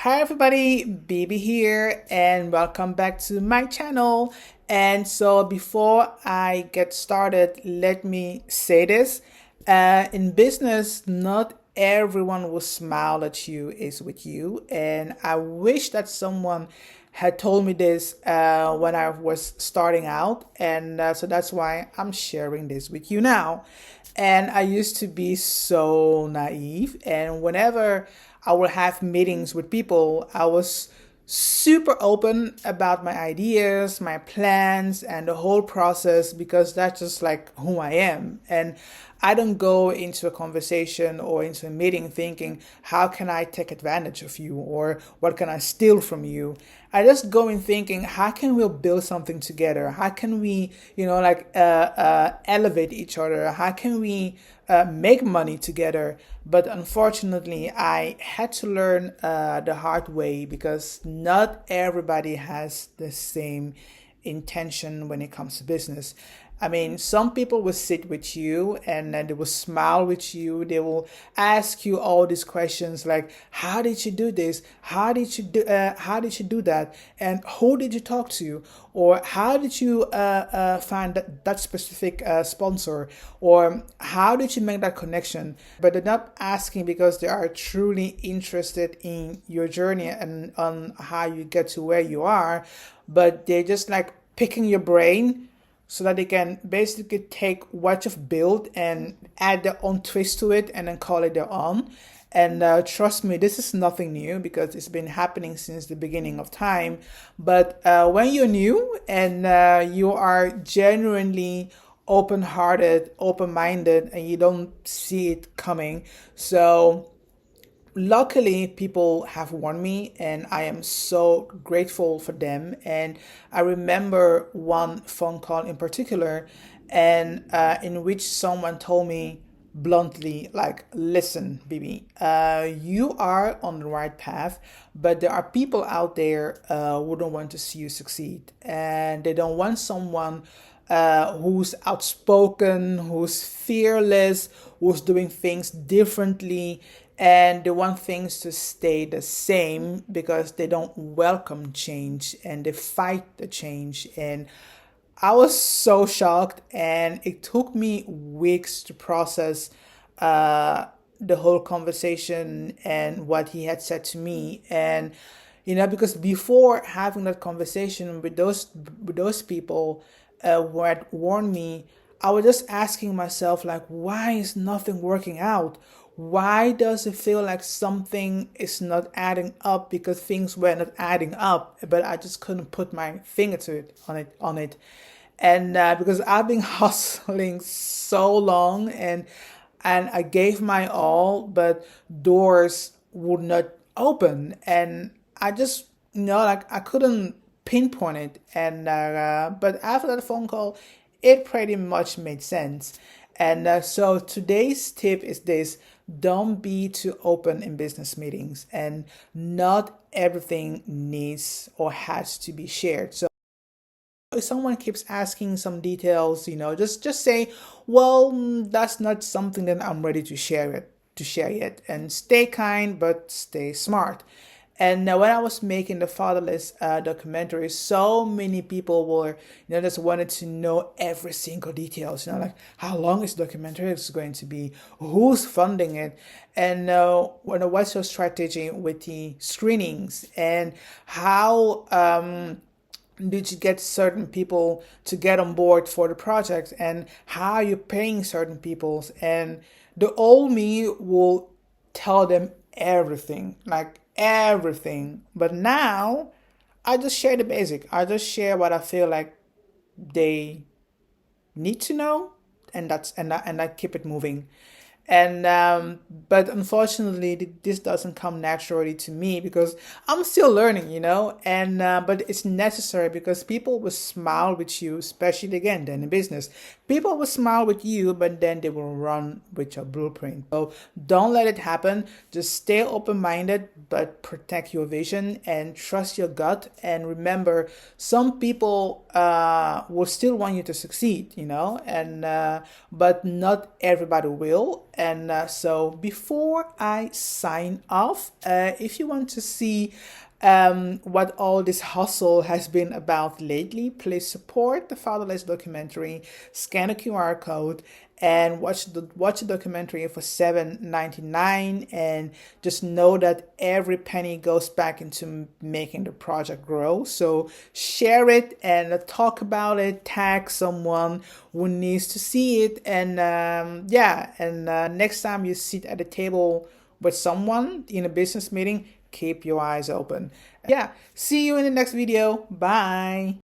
Hi everybody, Baby here, and welcome back to my channel. And so before I get started, let me say this. In business, not everyone will smile at you is with you. And I wish that someone had told me this when I was starting out. And so that's why I'm sharing this with you now. And I used to be so naive. And whenever I would have meetings with people, I was super open about my ideas, my plans, and the whole process because that's just like who I am. And I don't go into a conversation or into a meeting thinking, how can I take advantage of you or what can I steal from you? I just go in thinking, how can we build something together? How can we, elevate each other? How can we make money together? But unfortunately, I had to learn the hard way because not everybody has the same intention when it comes to business. I mean, some people will sit with you and then they will smile with you. They will ask you all these questions like, "How did you do this? How did you do that? And who did you talk to? Or how did you find that specific sponsor? Or how did you make that connection?" But they're not asking because they are truly interested in your journey and on how you get to where you are. But they're just like picking your brain so that they can basically take what you've built and add their own twist to it and then call it their own. And trust me, this is nothing new because it's been happening since the beginning of time. But when you're new and you are genuinely open hearted, open minded, and you don't see it coming, so luckily people have warned me and I am so grateful for them. And I remember one phone call in particular and in which someone told me bluntly, like, listen, Bibi, you are on the right path, but there are people out there who don't want to see you succeed, and they don't want someone who's outspoken, who's fearless, who's doing things differently, and they want things to stay the same because they don't welcome change and they fight the change. And I was so shocked, and it took me weeks to process the whole conversation and what he had said to me. And because before having that conversation with those people who had warned me, I was just asking myself, like, why is nothing working out? Why does it feel like something is not adding up? Because things were not adding up, but I just couldn't put my finger to it on it. And because I've been hustling so long, and I gave my all, but doors would not open, and I just like I couldn't pinpoint it. And but after that phone call, it pretty much made sense. And so today's tip is this: don't be too open in business meetings, and not everything needs or has to be shared. So if someone keeps asking some details, just say, well, that's not something that I'm ready to share yet, and stay kind but stay smart. And when I was making the Fatherless documentary, so many people were, just wanted to know every single details. Like, how long is the documentary is going to be, who's funding it, and what's your strategy with the screenings, and how did you get certain people to get on board for the project, and how you're paying certain people. And the old me will tell them everything, like everything. But now I just share the basic. I just share what I feel like they need to know, and I keep it moving. And but unfortunately, this doesn't come naturally to me because I'm still learning, and but it's necessary because people will smile with you, especially again then in business. People will smile with you, but then they will run with your blueprint. So don't let it happen. Just stay open-minded, but protect your vision and trust your gut. And remember, some people will still want you to succeed, and but not everybody will. And so before I sign off, if you want to see what all this hustle has been about lately, please support the Fatherless documentary, scan a QR code, and watch the documentary for $7.99. And just know that every penny goes back into making the project grow. So share it and talk about it. Tag someone who needs to see it. And next time you sit at a table with someone in a business meeting, keep your eyes open. Yeah, see you in the next video. Bye.